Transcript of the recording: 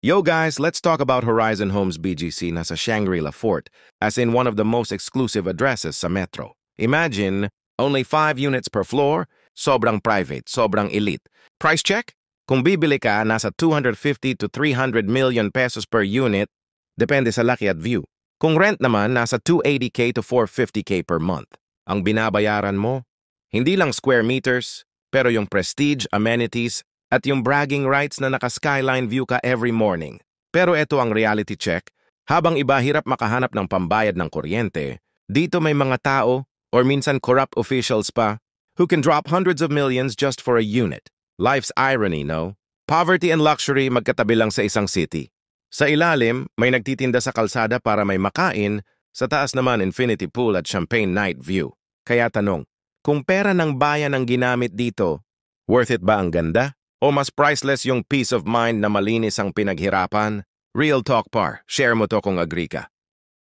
Yo guys, let's talk about Horizon Homes BGC nasa Shangri-La Fort, as in one of the most exclusive addresses sa Metro. Imagine, only 5 units per floor, sobrang private, sobrang elite. Price check? Kung bibili ka, nasa 250 to 300 million pesos per unit, depende sa laki at view. Kung rent naman, nasa 280k to 450k per month. Ang binabayaran mo, hindi lang square meters, pero yung prestige, amenities, at yung bragging rights na naka-skyline view ka every morning. Pero ito ang reality check. Habang iba hirap makahanap ng pambayad ng kuryente, dito may mga tao, or minsan corrupt officials pa, who can drop hundreds of millions just for a unit. Life's irony, no? Poverty and luxury magkatabi lang sa isang city. Sa ilalim, may nagtitinda sa kalsada para may makain, sa taas naman infinity pool at champagne night view. Kaya tanong, kung pera ng bayan ang ginamit dito, worth it ba ang ganda? O mas priceless yung peace of mind na malinis ang pinaghirapan? Real talk par, share mo to kung agree ka.